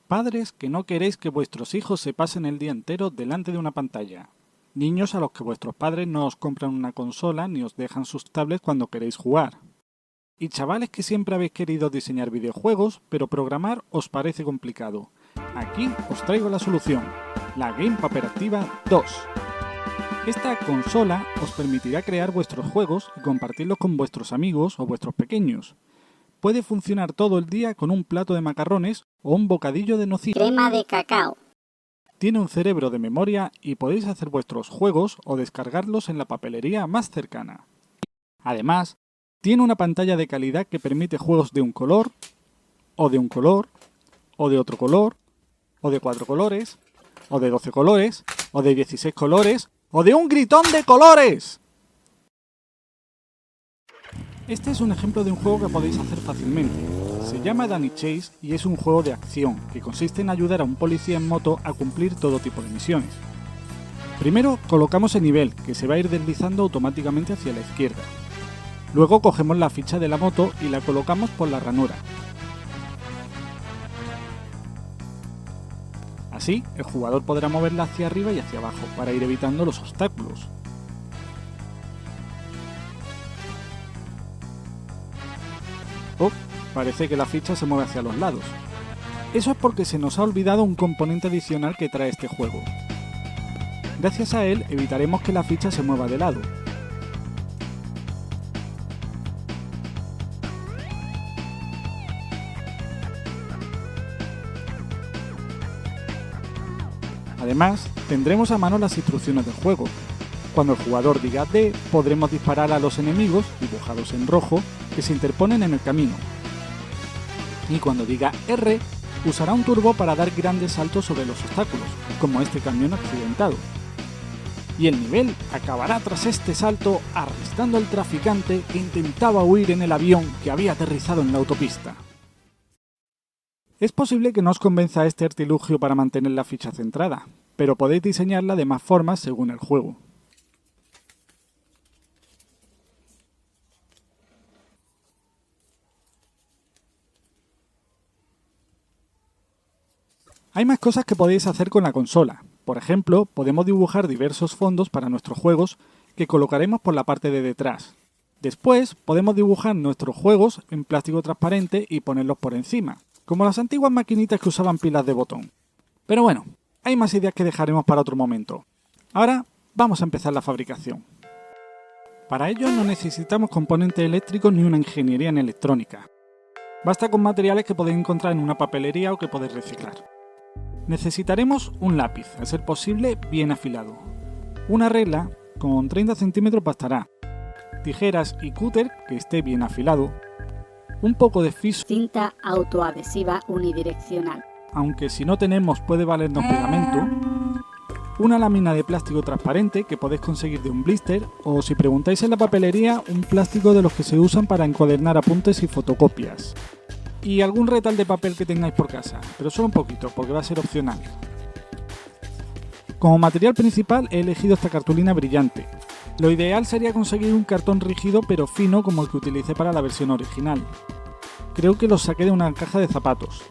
Padres que no queréis que vuestros hijos se pasen el día entero delante de una pantalla. Niños a los que vuestros padres no os compran una consola ni os dejan sus tablets cuando queréis jugar. Y chavales que siempre habéis querido diseñar videojuegos, pero programar os parece complicado. Aquí os traigo la solución, la Game Paper Activa 2. Esta consola os permitirá crear vuestros juegos y compartirlos con vuestros amigos o vuestros pequeños. Puede funcionar todo el día con un plato de macarrones o un bocadillo de nocilla. Crema de cacao. Tiene un cerebro de memoria y podéis hacer vuestros juegos o descargarlos en la papelería más cercana. Además, tiene una pantalla de calidad que permite juegos de un color, o de un color, o de otro color, o de 4 colores, o de 12 colores, o de 16 colores, o de un gritón de colores. Este es un ejemplo de un juego que podéis hacer fácilmente. Se llama Danny Chase y es un juego de acción que consiste en ayudar a un policía en moto a cumplir todo tipo de misiones. Primero colocamos el nivel, que se va a ir deslizando automáticamente hacia la izquierda. Luego cogemos la ficha de la moto y la colocamos por la ranura. Así, el jugador podrá moverla hacia arriba y hacia abajo para ir evitando los obstáculos. Oh, parece que la ficha se mueve hacia los lados. Eso es porque se nos ha olvidado un componente adicional que trae este juego. Gracias a él evitaremos que la ficha se mueva de lado. Además, tendremos a mano las instrucciones del juego. Cuando el jugador diga D, podremos disparar a los enemigos, dibujados en rojo, que se interponen en el camino. Y cuando diga R, usará un turbo para dar grandes saltos sobre los obstáculos, como este camión accidentado. Y el nivel acabará tras este salto arrestando al traficante que intentaba huir en el avión que había aterrizado en la autopista. Es posible que no os convenza este artilugio para mantener la ficha centrada, pero podéis diseñarla de más formas según el juego. Hay más cosas que podéis hacer con la consola. Por ejemplo, podemos dibujar diversos fondos para nuestros juegos que colocaremos por la parte de detrás. Después, podemos dibujar nuestros juegos en plástico transparente y ponerlos por encima, como las antiguas maquinitas que usaban pilas de botón. Pero bueno, hay más ideas que dejaremos para otro momento. Ahora, vamos a empezar la fabricación. Para ello no necesitamos componentes eléctricos ni una ingeniería en electrónica. Basta con materiales que podéis encontrar en una papelería o que podéis reciclar. Necesitaremos un lápiz, a ser posible bien afilado. Una regla con 30 centímetros bastará. Tijeras y cúter que esté bien afilado. Un poco de fiso, Cinta autoadhesiva unidireccional. aunque si no tenemos puede valernos pegamento. Una lámina de plástico transparente que podéis conseguir de un blister, o si preguntáis en la papelería, un plástico de los que se usan para encuadernar apuntes y fotocopias. Y algún retal de papel que tengáis por casa, pero solo un poquito, porque va a ser opcional. Como material principal he elegido esta cartulina brillante. Lo ideal sería conseguir un cartón rígido pero fino como el que utilicé para la versión original. Creo que lo saqué de una caja de zapatos.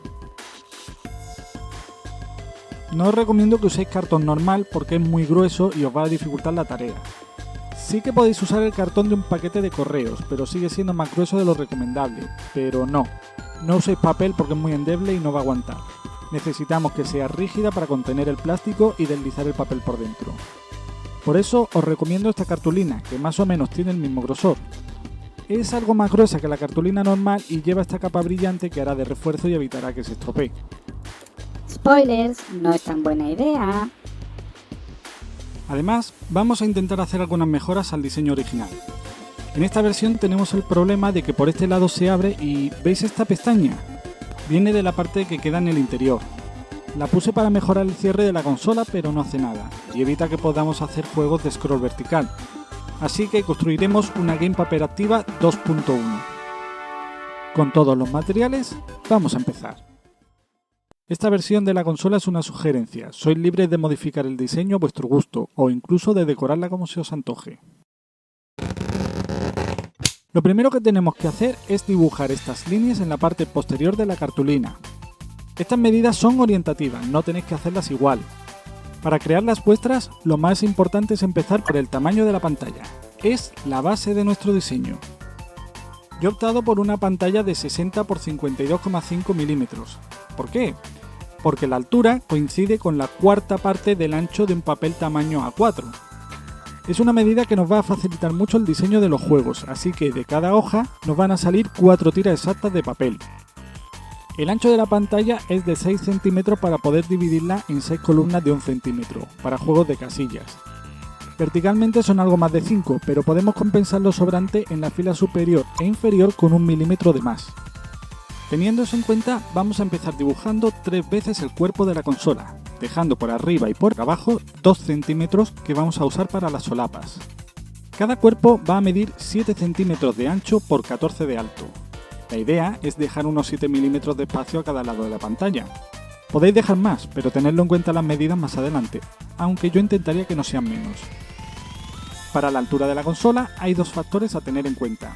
No os recomiendo que uséis cartón normal porque es muy grueso y os va a dificultar la tarea. Sí que podéis usar el cartón de un paquete de correos, pero sigue siendo más grueso de lo recomendable. Pero no uséis papel porque es muy endeble y no va a aguantar. Necesitamos que sea rígida para contener el plástico y deslizar el papel por dentro. Por eso os recomiendo esta cartulina, que más o menos tiene el mismo grosor. Es algo más gruesa que la cartulina normal y lleva esta capa brillante que hará de refuerzo y evitará que se estropee. Spoilers, no es tan buena idea. Además, vamos a intentar hacer algunas mejoras al diseño original. En esta versión tenemos el problema de que por este lado se abre y ¿veis esta pestaña? Viene de la parte que queda en el interior. La puse para mejorar el cierre de la consola, pero no hace nada, y evita que podamos hacer juegos de scroll vertical. Así que construiremos una Game Paper Activa 2.1. Con todos los materiales, vamos a empezar. Esta versión de la consola es una sugerencia, sois libres de modificar el diseño a vuestro gusto, o incluso de decorarla como se os antoje. Lo primero que tenemos que hacer es dibujar estas líneas en la parte posterior de la cartulina. Estas medidas son orientativas, no tenéis que hacerlas igual. Para crear las vuestras, lo más importante es empezar por el tamaño de la pantalla. Es la base de nuestro diseño. Yo he optado por una pantalla de 60 x 52,5 milímetros. ¿Por qué? Porque la altura coincide con la cuarta parte del ancho de un papel tamaño A4. Es una medida que nos va a facilitar mucho el diseño de los juegos, así que de cada hoja nos van a salir 4 tiras exactas de papel. El ancho de la pantalla es de 6 centímetros para poder dividirla en 6 columnas de 1 centímetro, para juegos de casillas. Verticalmente son algo más de 5, pero podemos compensar lo sobrante en la fila superior e inferior con 1 milímetro de más. Teniendo eso en cuenta, vamos a empezar dibujando 3 veces el cuerpo de la consola, dejando por arriba y por abajo 2 centímetros que vamos a usar para las solapas. Cada cuerpo va a medir 7 centímetros de ancho por 14 de alto. La idea es dejar unos 7 milímetros de espacio a cada lado de la pantalla. Podéis dejar más, pero tenedlo en cuenta las medidas más adelante, aunque yo intentaría que no sean menos. Para la altura de la consola hay 2 factores a tener en cuenta.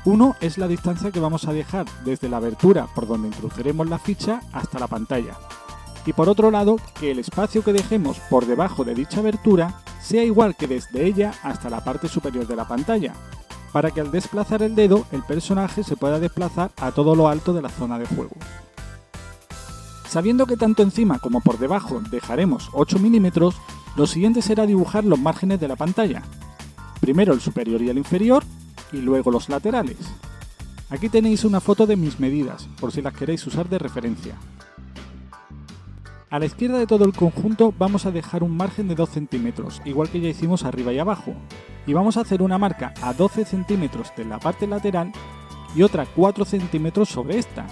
Uno es la distancia que vamos a dejar desde la abertura por donde introduciremos la ficha hasta la pantalla. Y por otro lado, que el espacio que dejemos por debajo de dicha abertura sea igual que desde ella hasta la parte superior de la pantalla, para que al desplazar el dedo el personaje se pueda desplazar a todo lo alto de la zona de juego. Sabiendo que tanto encima como por debajo dejaremos 8 milímetros, lo siguiente será dibujar los márgenes de la pantalla. Primero el superior y el inferior, y luego los laterales. Aquí tenéis una foto de mis medidas, por si las queréis usar de referencia. A la izquierda de todo el conjunto vamos a dejar un margen de 2 centímetros, igual que ya hicimos arriba y abajo, y vamos a hacer una marca a 12 centímetros de la parte lateral y otra 4 centímetros sobre esta.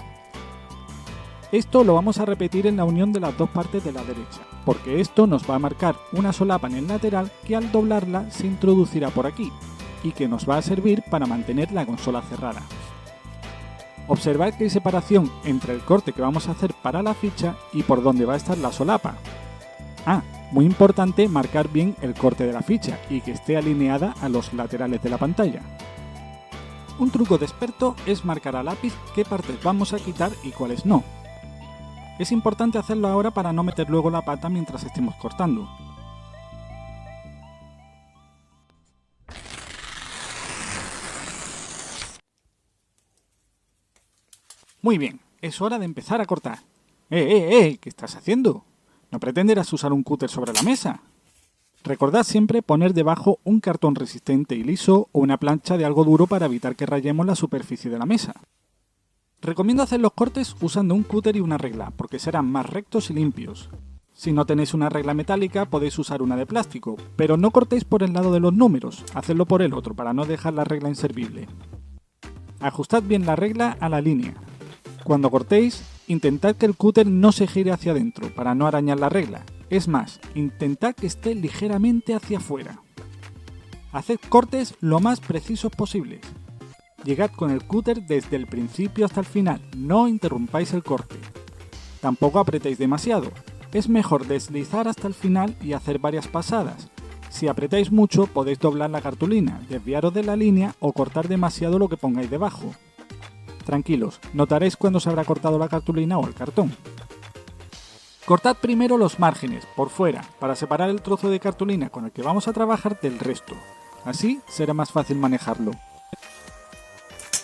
Esto lo vamos a repetir en la unión de las dos partes de la derecha, porque esto nos va a marcar una solapa en el lateral que al doblarla se introducirá por aquí, y que nos va a servir para mantener la consola cerrada. Observad que hay separación entre el corte que vamos a hacer para la ficha y por donde va a estar la solapa. Muy importante marcar bien el corte de la ficha y que esté alineada a los laterales de la pantalla. Un truco de experto es marcar a lápiz qué partes vamos a quitar y cuáles no. Es importante hacerlo ahora para no meter luego la pata mientras estemos cortando. Muy bien, es hora de empezar a cortar. ¿Qué estás haciendo? ¿No pretenderás usar un cúter sobre la mesa? Recordad siempre poner debajo un cartón resistente y liso o una plancha de algo duro para evitar que rayemos la superficie de la mesa. Recomiendo hacer los cortes usando un cúter y una regla, porque serán más rectos y limpios. Si no tenéis una regla metálica podéis usar una de plástico, pero no cortéis por el lado de los números, hacedlo por el otro para no dejar la regla inservible. Ajustad bien la regla a la línea. Cuando cortéis, intentad que el cúter no se gire hacia adentro para no arañar la regla. Es más, intentad que esté ligeramente hacia afuera. Haced cortes lo más precisos posibles. Llegad con el cúter desde el principio hasta el final, no interrumpáis el corte. Tampoco apretéis demasiado, es mejor deslizar hasta el final y hacer varias pasadas. Si apretáis mucho podéis doblar la cartulina, desviaros de la línea o cortar demasiado lo que pongáis debajo. Tranquilos, notaréis cuando se habrá cortado la cartulina o el cartón. Cortad primero los márgenes, por fuera, para separar el trozo de cartulina con el que vamos a trabajar del resto. Así será más fácil manejarlo.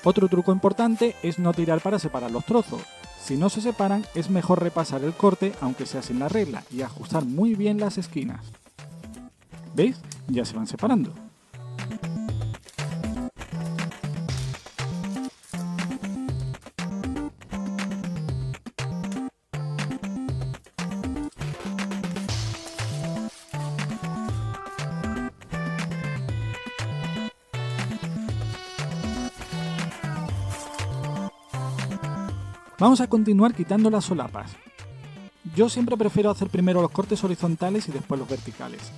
Otro truco importante es no tirar para separar los trozos. Si no se separan, es mejor repasar el corte, aunque sea sin la regla, y ajustar muy bien las esquinas. ¿Veis? Ya se van separando. Vamos a continuar quitando las solapas. Yo siempre prefiero hacer primero los cortes horizontales y después los verticales.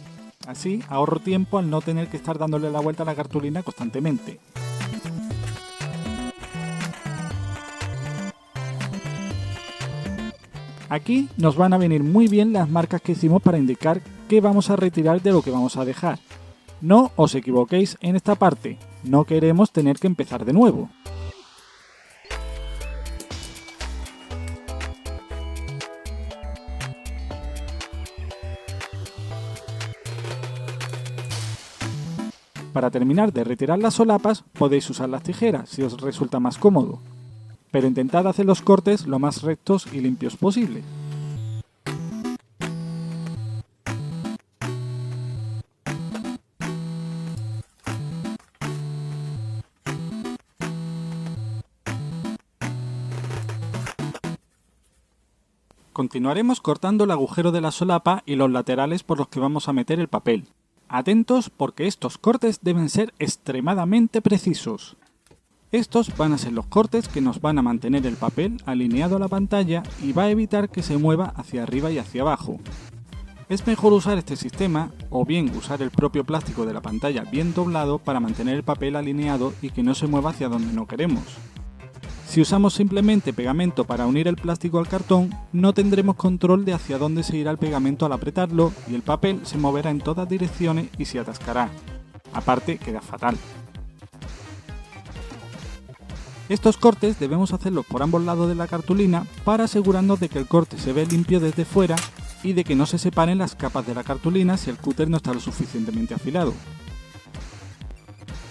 Así ahorro tiempo al no tener que estar dándole la vuelta a la cartulina constantemente. Aquí nos van a venir muy bien las marcas que hicimos para indicar qué vamos a retirar de lo que vamos a dejar. No os equivoquéis en esta parte, no queremos tener que empezar de nuevo. Para terminar de retirar las solapas, podéis usar las tijeras si os resulta más cómodo, pero intentad hacer los cortes lo más rectos y limpios posible. Continuaremos cortando el agujero de la solapa y los laterales por los que vamos a meter el papel. Atentos porque estos cortes deben ser extremadamente precisos. Estos van a ser los cortes que nos van a mantener el papel alineado a la pantalla y va a evitar que se mueva hacia arriba y hacia abajo. Es mejor usar este sistema o bien usar el propio plástico de la pantalla bien doblado para mantener el papel alineado y que no se mueva hacia donde no queremos. Si usamos simplemente pegamento para unir el plástico al cartón, no tendremos control de hacia dónde se irá el pegamento al apretarlo y el papel se moverá en todas direcciones y se atascará. Aparte, queda fatal. Estos cortes debemos hacerlos por ambos lados de la cartulina para asegurarnos de que el corte se ve limpio desde fuera y de que no se separen las capas de la cartulina si el cúter no está lo suficientemente afilado.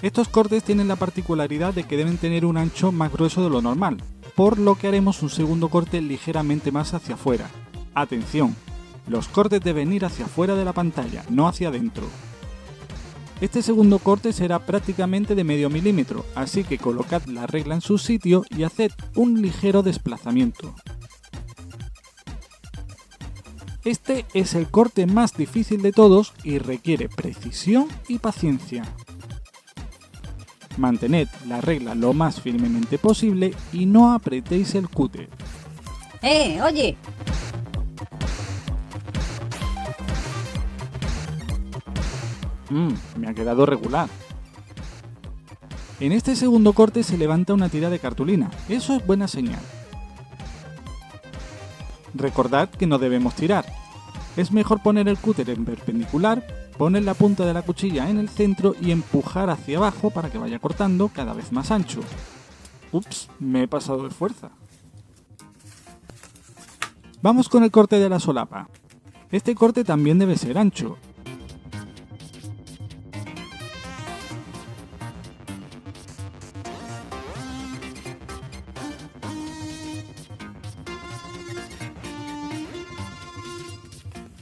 Estos cortes tienen la particularidad de que deben tener un ancho más grueso de lo normal, por lo que haremos un segundo corte ligeramente más hacia afuera. Atención, los cortes deben ir hacia afuera de la pantalla, no hacia adentro. Este segundo corte será prácticamente de medio milímetro, así que colocad la regla en su sitio y haced un ligero desplazamiento. Este es el corte más difícil de todos y requiere precisión y paciencia. Mantened la regla lo más firmemente posible y no apretéis el cúter. Oye. Me ha quedado regular. En este segundo corte se levanta una tira de cartulina, eso es buena señal. Recordad que no debemos tirar. Es mejor poner el cúter en perpendicular, poner la punta de la cuchilla en el centro y empujar hacia abajo para que vaya cortando cada vez más ancho. Ups, me he pasado de fuerza. Vamos con el corte de la solapa. Este corte también debe ser ancho.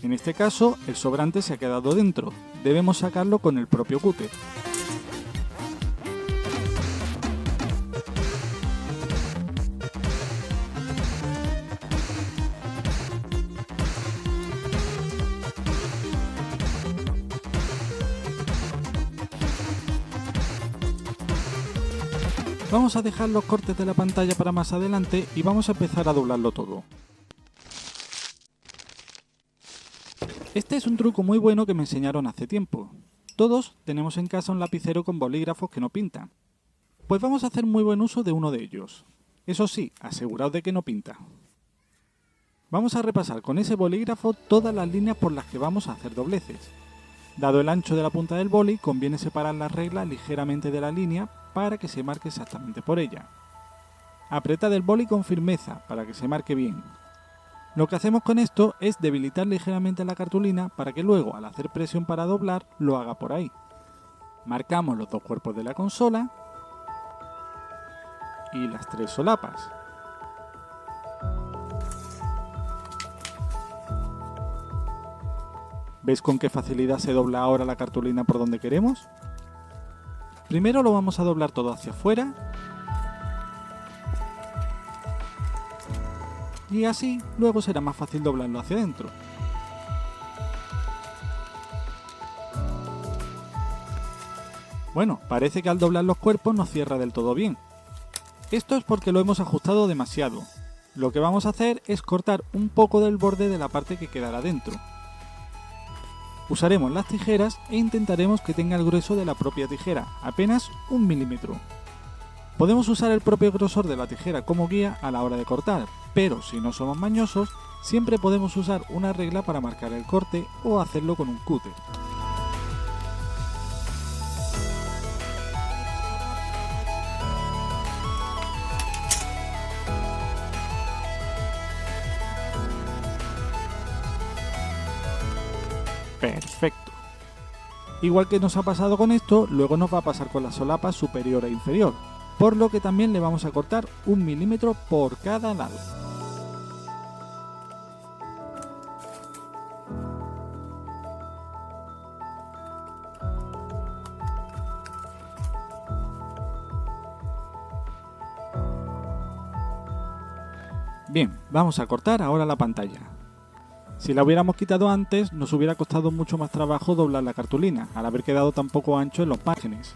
En este caso, el sobrante se ha quedado dentro. Debemos sacarlo con el propio cúter. Vamos a dejar los cortes de la pantalla para más adelante y vamos a empezar a doblarlo todo. Este es un truco muy bueno que me enseñaron hace tiempo. Todos tenemos en casa un lapicero con bolígrafos que no pintan. Pues vamos a hacer muy buen uso de uno de ellos. Eso sí, aseguraos de que no pinta. Vamos a repasar con ese bolígrafo todas las líneas por las que vamos a hacer dobleces. Dado el ancho de la punta del boli, conviene separar la regla ligeramente de la línea para que se marque exactamente por ella. Apretad el boli con firmeza para que se marque bien. Lo que hacemos con esto es debilitar ligeramente la cartulina para que luego, al hacer presión para doblar, lo haga por ahí. Marcamos los dos cuerpos de la consola y las tres solapas. ¿Veis con qué facilidad se dobla ahora la cartulina por donde queremos? Primero lo vamos a doblar todo hacia afuera. Y así, luego será más fácil doblarlo hacia adentro. Bueno, parece que al doblar los cuerpos no cierra del todo bien. Esto es porque lo hemos ajustado demasiado. Lo que vamos a hacer es cortar un poco del borde de la parte que quedará dentro. Usaremos las tijeras e intentaremos que tenga el grueso de la propia tijera, apenas 1 milímetro. Podemos usar el propio grosor de la tijera como guía a la hora de cortar, pero si no somos mañosos, siempre podemos usar una regla para marcar el corte o hacerlo con un cúter. Perfecto. Igual que nos ha pasado con esto, luego nos va a pasar con la solapa superior e inferior, por lo que también le vamos a cortar 1 milímetro por cada lado. Bien, vamos a cortar ahora la pantalla. Si la hubiéramos quitado antes, nos hubiera costado mucho más trabajo doblar la cartulina, al haber quedado tan poco ancho en los márgenes.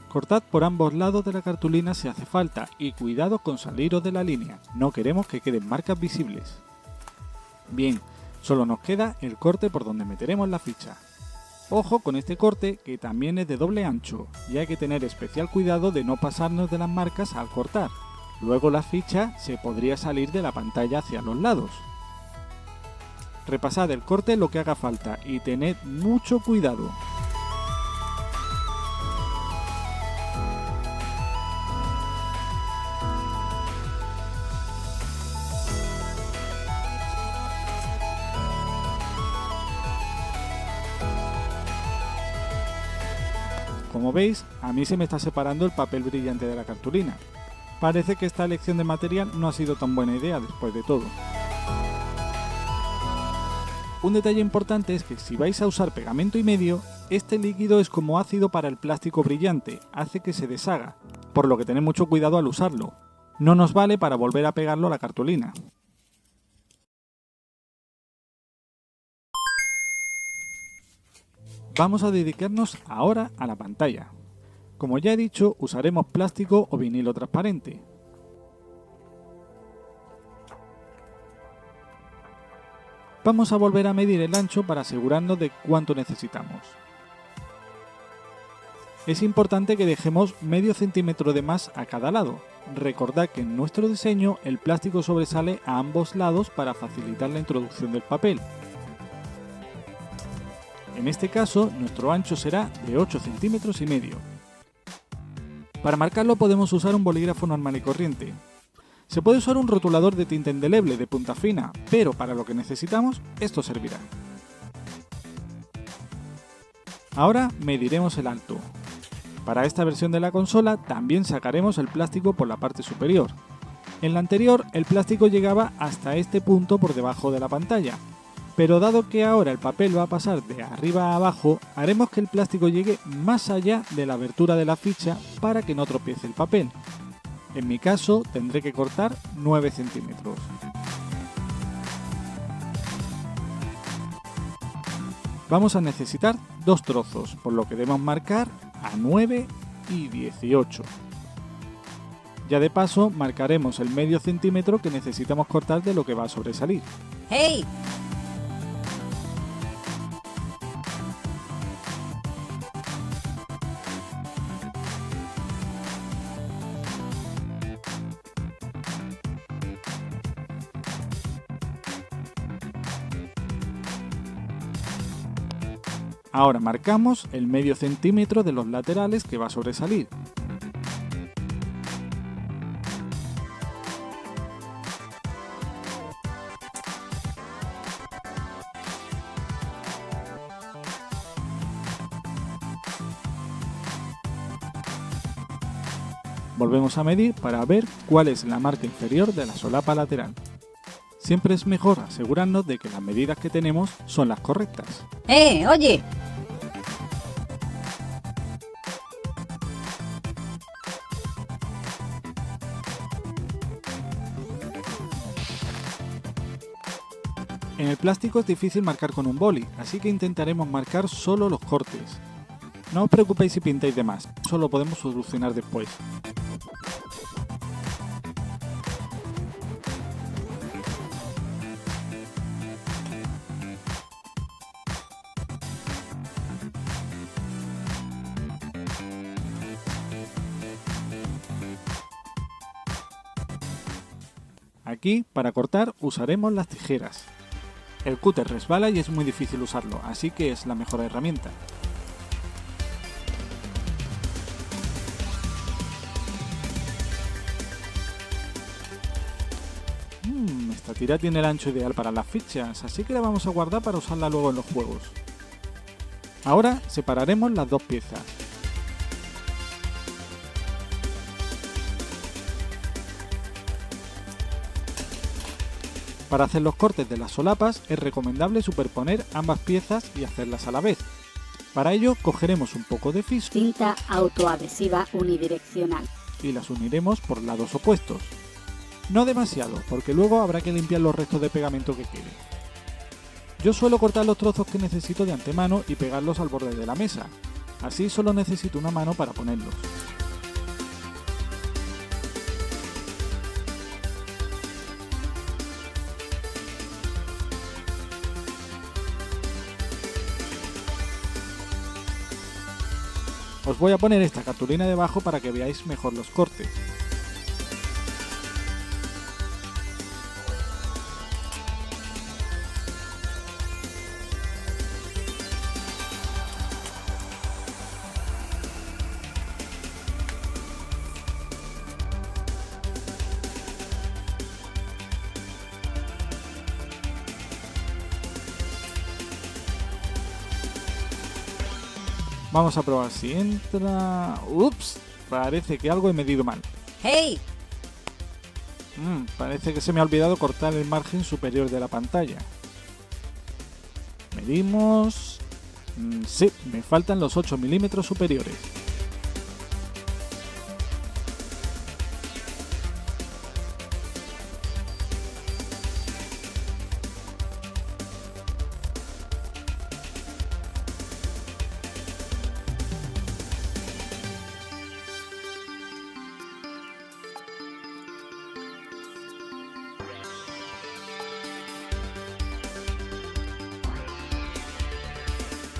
Cortad por ambos lados de la cartulina si hace falta y cuidado con saliros de la línea, no queremos que queden marcas visibles. Bien, solo nos queda el corte por donde meteremos la ficha. Ojo con este corte que también es de doble ancho y hay que tener especial cuidado de no pasarnos de las marcas al cortar. Luego la ficha se podría salir de la pantalla hacia los lados. Repasad el corte lo que haga falta y tened mucho cuidado. Como veis, a mí se me está separando el papel brillante de la cartulina. Parece que esta elección de material no ha sido tan buena idea después de todo. Un detalle importante es que si vais a usar pegamento y medio, este líquido es como ácido para el plástico brillante, hace que se deshaga, por lo que tened mucho cuidado al usarlo. No nos vale para volver a pegarlo a la cartulina. Vamos a dedicarnos ahora a la pantalla. Como ya he dicho, usaremos plástico o vinilo transparente. Vamos a volver a medir el ancho para asegurarnos de cuánto necesitamos. Es importante que dejemos medio centímetro de más a cada lado. Recordad que en nuestro diseño el plástico sobresale a ambos lados para facilitar la introducción del papel. En este caso, nuestro ancho será de 8 centímetros y medio. Para marcarlo podemos usar un bolígrafo normal y corriente. Se puede usar un rotulador de tinta indeleble de punta fina, pero para lo que necesitamos, esto servirá. Ahora mediremos el alto. Para esta versión de la consola también sacaremos el plástico por la parte superior. En la anterior el plástico llegaba hasta este punto por debajo de la pantalla, pero dado que ahora el papel va a pasar de arriba a abajo, haremos que el plástico llegue más allá de la abertura de la ficha para que no tropiece el papel. En mi caso tendré que cortar 9 centímetros. Vamos a necesitar 2 trozos, por lo que debemos marcar a 9 y 18. Ya de paso marcaremos el medio centímetro que necesitamos cortar de lo que va a sobresalir. ¡Hey! Ahora marcamos el medio centímetro de los laterales que va a sobresalir. Volvemos a medir para ver cuál es la marca inferior de la solapa lateral. Siempre es mejor asegurarnos de que las medidas que tenemos son las correctas. Oye. En el plástico es difícil marcar con un boli, así que intentaremos marcar solo los cortes. No os preocupéis si pintáis de más, eso lo podemos solucionar después. Aquí, para cortar, usaremos las tijeras. El cúter resbala y es muy difícil usarlo, así que es la mejor herramienta. Esta tira tiene el ancho ideal para las fichas, así que la vamos a guardar para usarla luego en los juegos. Ahora separaremos las dos piezas. Para hacer los cortes de las solapas es recomendable superponer ambas piezas y hacerlas a la vez. Para ello cogeremos un poco de fiso Cinta autoadhesiva unidireccional. y las uniremos por lados opuestos. No demasiado, porque luego habrá que limpiar los restos de pegamento que quede. Yo suelo cortar los trozos que necesito de antemano y pegarlos al borde de la mesa. Así solo necesito una mano para ponerlos. Os voy a poner esta cartulina debajo para que veáis mejor los cortes. Vamos a probar si entra... ¡Ups! Parece que algo he medido mal. ¡Hey! Parece que se me ha olvidado cortar el margen superior de la pantalla. Medimos... sí, me faltan los 8 milímetros superiores.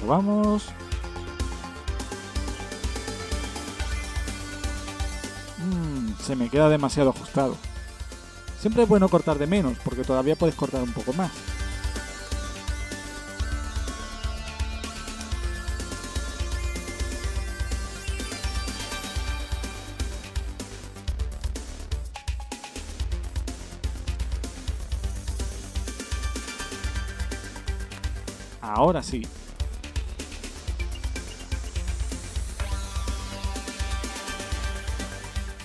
Probamos. Se me queda demasiado ajustado. Siempre es bueno cortar de menos, porque todavía puedes cortar un poco más. Ahora sí.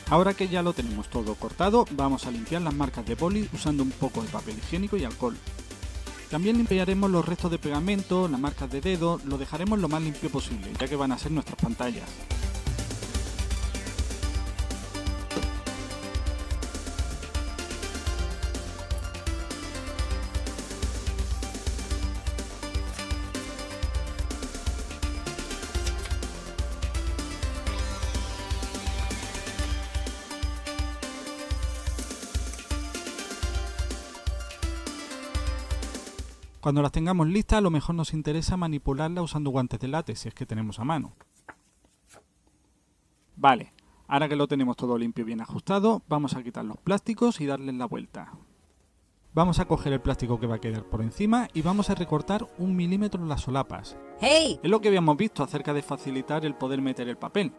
Ahora que ya lo tenemos todo cortado, vamos a limpiar las marcas de boli usando un poco de papel higiénico y alcohol. También limpiaremos los restos de pegamento, las marcas de dedo, lo dejaremos lo más limpio posible, ya que van a ser nuestras pantallas. Cuando las tengamos listas, a lo mejor nos interesa manipularla usando guantes de látex, si es que tenemos a mano. Vale, ahora que lo tenemos todo limpio y bien ajustado, vamos a quitar los plásticos y darles la vuelta. Vamos a coger el plástico que va a quedar por encima y vamos a recortar 1 milímetro las solapas. ¡Hey! Es lo que habíamos visto acerca de facilitar el poder meter el papel.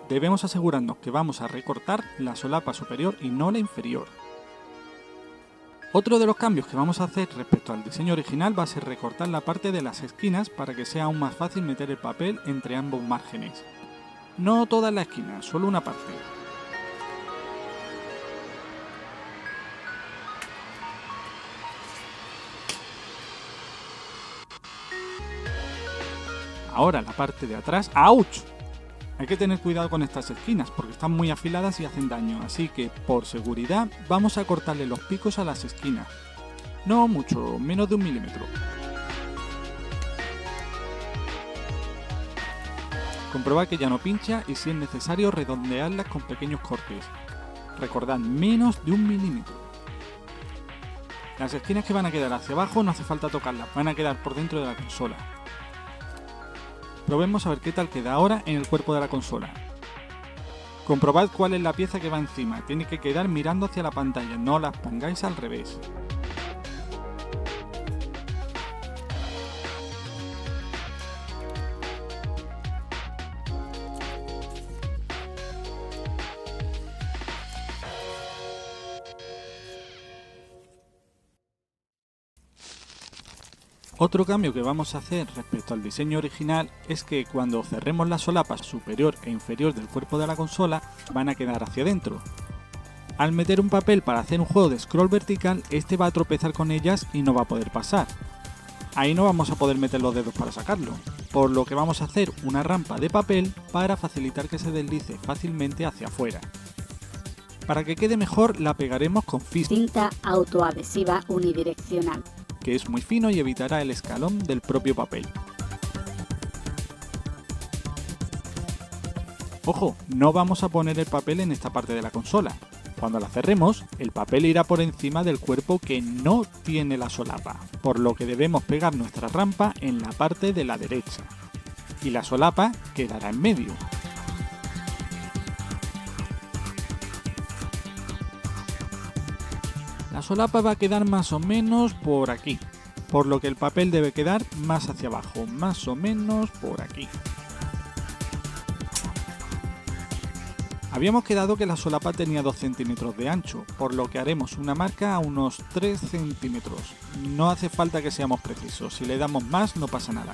Debemos asegurarnos que vamos a recortar la solapa superior y no la inferior. Otro de los cambios que vamos a hacer respecto al diseño original va a ser recortar la parte de las esquinas para que sea aún más fácil meter el papel entre ambos márgenes. No todas las esquinas, solo una parte. Ahora la parte de atrás. ¡Auch! Hay que tener cuidado con estas esquinas porque están muy afiladas y hacen daño, así que por seguridad vamos a cortarle los picos a las esquinas. No mucho, menos de 1 milímetro. Comprobad que ya no pincha y si es necesario redondearlas con pequeños cortes. Recordad, menos de 1 milímetro. Las esquinas que van a quedar hacia abajo no hace falta tocarlas, van a quedar por dentro de la consola. Probemos a ver qué tal queda ahora en el cuerpo de la consola. Comprobad cuál es la pieza que va encima, tiene que quedar mirando hacia la pantalla, no las pongáis al revés. Otro cambio que vamos a hacer respecto al diseño original es que cuando cerremos la solapa superior e inferior del cuerpo de la consola van a quedar hacia adentro. Al meter un papel para hacer un juego de scroll vertical, este va a tropezar con ellas y no va a poder pasar. Ahí no vamos a poder meter los dedos para sacarlo, por lo que vamos a hacer una rampa de papel para facilitar que se deslice fácilmente hacia afuera. Para que quede mejor la pegaremos con Cinta autoadhesiva unidireccional. que es muy fino y evitará el escalón del propio papel. Ojo, no vamos a poner el papel en esta parte de la consola. Cuando la cerremos, el papel irá por encima del cuerpo que no tiene la solapa, por lo que debemos pegar nuestra rampa en la parte de la derecha. Y la solapa quedará en medio. La solapa va a quedar más o menos por aquí, por lo que el papel debe quedar más hacia abajo, más o menos por aquí. Habíamos quedado que la solapa tenía 2 centímetros de ancho, por lo que haremos una marca a unos 3 centímetros. No hace falta que seamos precisos, si le damos más no pasa nada.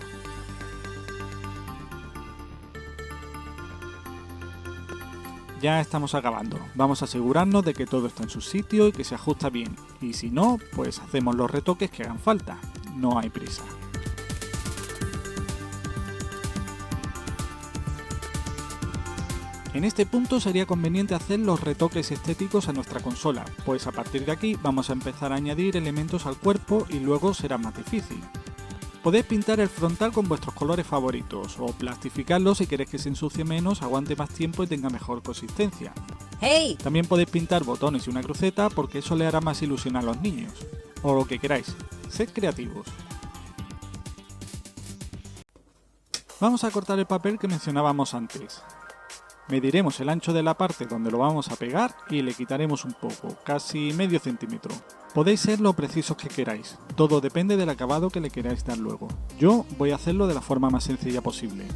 Ya estamos acabando, vamos a asegurarnos de que todo está en su sitio y que se ajusta bien, y si no, pues hacemos los retoques que hagan falta, no hay prisa. En este punto sería conveniente hacer los retoques estéticos a nuestra consola, pues a partir de aquí vamos a empezar a añadir elementos al cuerpo y luego será más difícil. Podéis pintar el frontal con vuestros colores favoritos, o plastificarlo si queréis que se ensucie menos, aguante más tiempo y tenga mejor consistencia. ¡Hey! También podéis pintar botones y una cruceta porque eso le hará más ilusión a los niños. O lo que queráis, sed creativos. Vamos a cortar el papel que mencionábamos antes. Mediremos el ancho de la parte donde lo vamos a pegar y le quitaremos un poco, casi medio centímetro. Podéis ser lo precisos que queráis, todo depende del acabado que le queráis dar luego. Yo voy a hacerlo de la forma más sencilla posible.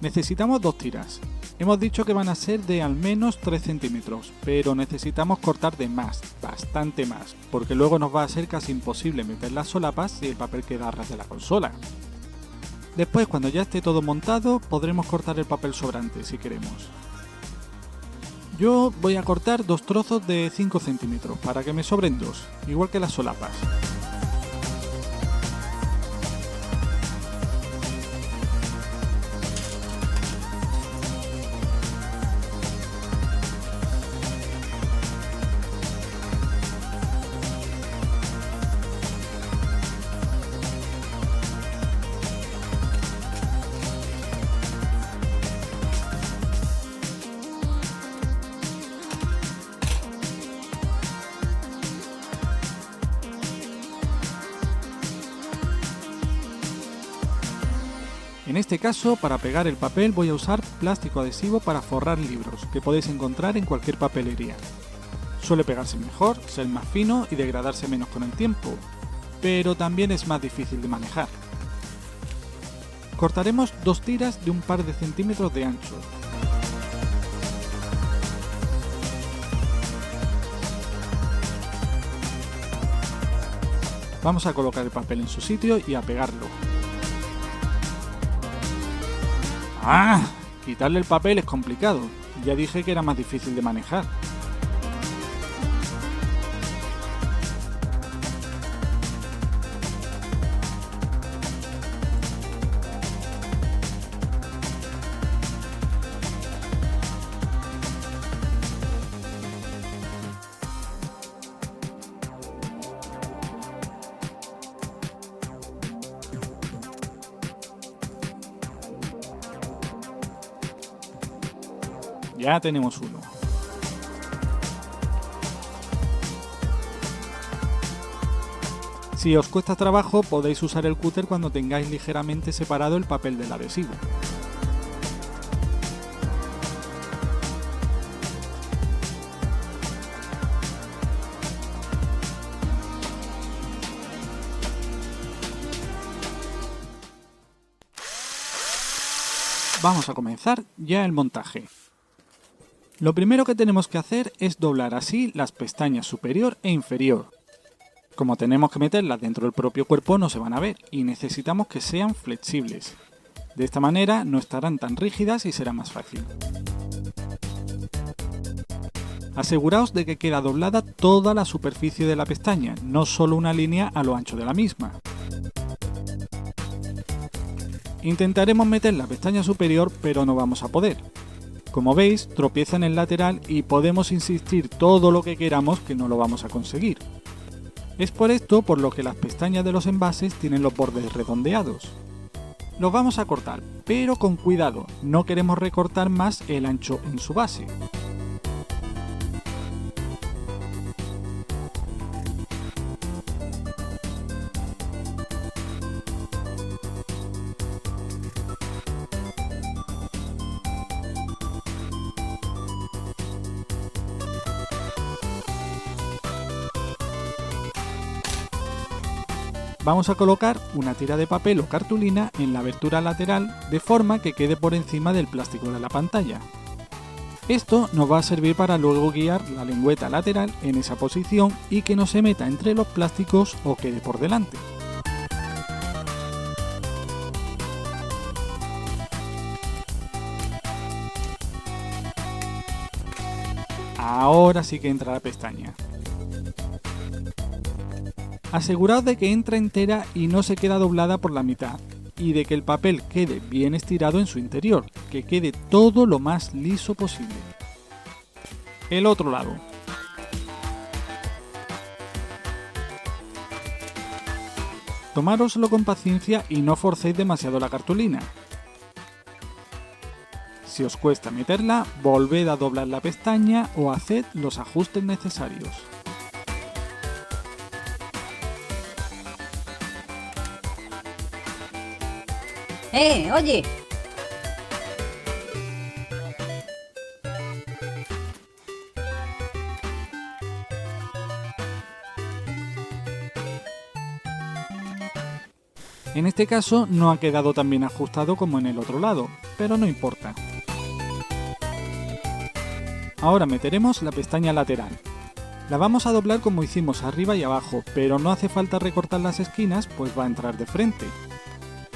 Necesitamos 2 tiras. Hemos dicho que van a ser de al menos 3 centímetros, pero necesitamos cortar de más, bastante más, porque luego nos va a ser casi imposible meter las solapas si el papel queda a ras de la consola. Después, cuando ya esté todo montado, podremos cortar el papel sobrante si queremos. Yo voy a cortar 2 trozos de 5 centímetros para que me sobren 2, igual que las solapas. En este caso, para pegar el papel voy a usar plástico adhesivo para forrar libros, que podéis encontrar en cualquier papelería. Suele pegarse mejor, ser más fino y degradarse menos con el tiempo, pero también es más difícil de manejar. Cortaremos 2 tiras de un par de centímetros de ancho. Vamos a colocar el papel en su sitio y a pegarlo. ¡Ah! Quitarle el papel es complicado. Ya dije que era más difícil de manejar. Ya tenemos uno. Si os cuesta trabajo, podéis usar el cúter cuando tengáis ligeramente separado el papel del adhesivo. Vamos a comenzar ya el montaje. Lo primero que tenemos que hacer es doblar así las pestañas superior e inferior. Como tenemos que meterlas dentro del propio cuerpo no se van a ver y necesitamos que sean flexibles. De esta manera no estarán tan rígidas y será más fácil. Aseguraos de que queda doblada toda la superficie de la pestaña, no solo una línea a lo ancho de la misma. Intentaremos meter la pestaña superior, pero no vamos a poder. Como veis, tropieza en el lateral y podemos insistir todo lo que queramos que no lo vamos a conseguir. Es por esto por lo que las pestañas de los envases tienen los bordes redondeados. Los vamos a cortar, pero con cuidado, no queremos recortar más el ancho en su base. Vamos a colocar una tira de papel o cartulina en la abertura lateral de forma que quede por encima del plástico de la pantalla. Esto nos va a servir para luego guiar la lengüeta lateral en esa posición y que no se meta entre los plásticos o quede por delante. Ahora sí que entra la pestaña. Aseguraos de que entra entera y no se queda doblada por la mitad, y de que el papel quede bien estirado en su interior, que quede todo lo más liso posible. El otro lado. Tomároslo con paciencia y no forcéis demasiado la cartulina. Si os cuesta meterla, volved a doblar la pestaña o haced los ajustes necesarios. Oye. En este caso no ha quedado tan bien ajustado como en el otro lado, pero no importa. Ahora meteremos la pestaña lateral. La vamos a doblar como hicimos arriba y abajo, pero no hace falta recortar las esquinas, pues va a entrar de frente.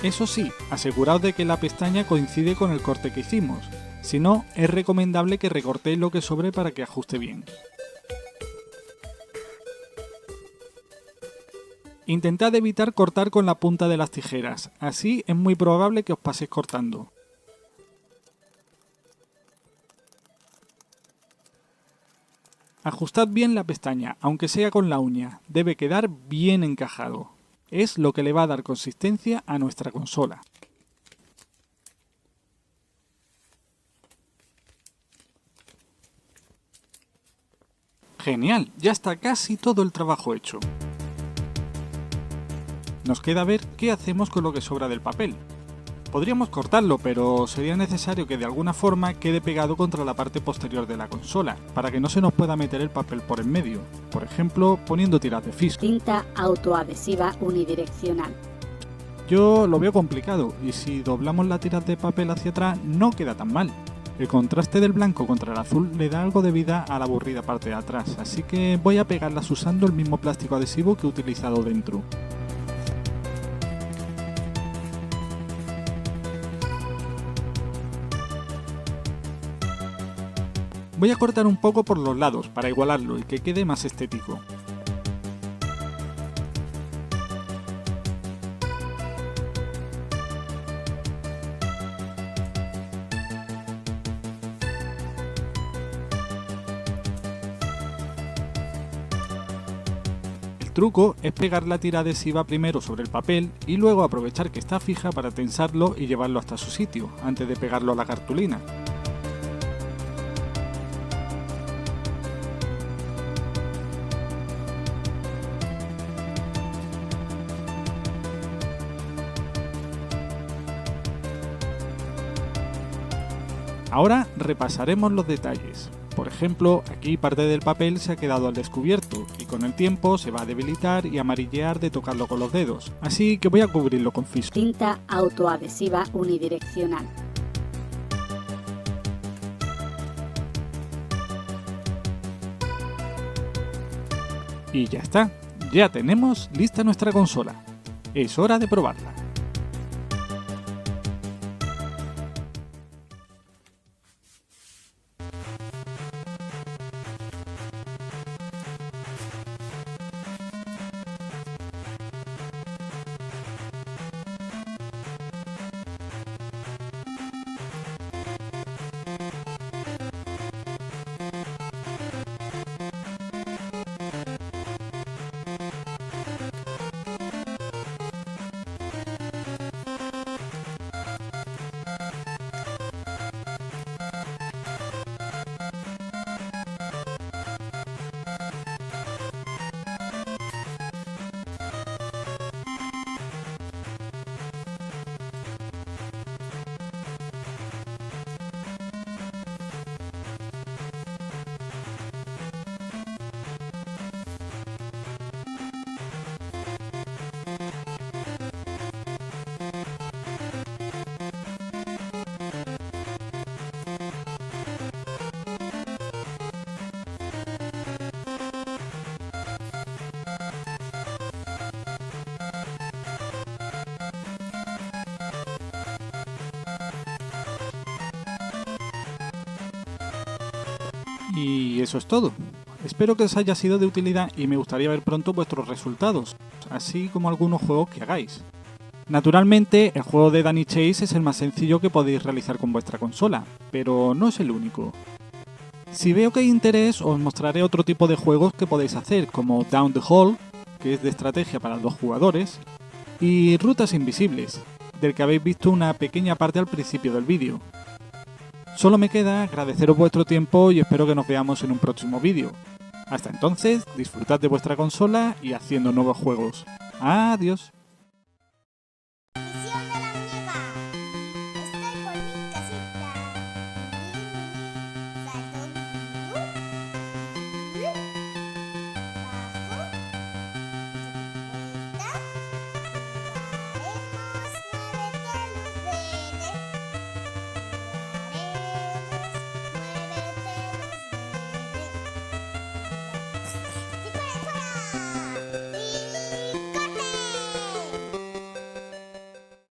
Eso sí, aseguraos de que la pestaña coincide con el corte que hicimos, si no, es recomendable que recortéis lo que sobre para que ajuste bien. Intentad evitar cortar con la punta de las tijeras, así es muy probable que os paséis cortando. Ajustad bien la pestaña, aunque sea con la uña, debe quedar bien encajado. Es lo que le va a dar consistencia a nuestra consola. Genial, ya está casi todo el trabajo hecho. Nos queda ver qué hacemos con lo que sobra del papel. Podríamos cortarlo, pero sería necesario que de alguna forma quede pegado contra la parte posterior de la consola, para que no se nos pueda meter el papel por en medio, por ejemplo poniendo tiras de fisco. Cinta autoadhesiva unidireccional. Yo lo veo complicado, y si doblamos la tira de papel hacia atrás no queda tan mal. El contraste del blanco contra el azul le da algo de vida a la aburrida parte de atrás, así que voy a pegarlas usando el mismo plástico adhesivo que he utilizado dentro. Voy a cortar un poco por los lados para igualarlo y que quede más estético. El truco es pegar la tira adhesiva primero sobre el papel y luego aprovechar que está fija para tensarlo y llevarlo hasta su sitio, antes de pegarlo a la cartulina. Ahora repasaremos los detalles. Por ejemplo, aquí parte del papel se ha quedado al descubierto y con el tiempo se va a debilitar y amarillear de tocarlo con los dedos, así que voy a cubrirlo con fisco. Cinta autoadhesiva unidireccional. Y ya está. Ya tenemos lista nuestra consola. Es hora de probarla. Y eso es todo. Espero que os haya sido de utilidad y me gustaría ver pronto vuestros resultados, así como algunos juegos que hagáis. Naturalmente, el juego de Danny Chase es el más sencillo que podéis realizar con vuestra consola, pero no es el único. Si veo que hay interés, os mostraré otro tipo de juegos que podéis hacer, como Down the Hall, que es de estrategia para 2 jugadores, y Rutas Invisibles, del que habéis visto una pequeña parte al principio del vídeo. Solo me queda agradeceros vuestro tiempo y espero que nos veamos en un próximo vídeo. Hasta entonces, disfrutad de vuestra consola y haciendo nuevos juegos. ¡Adiós!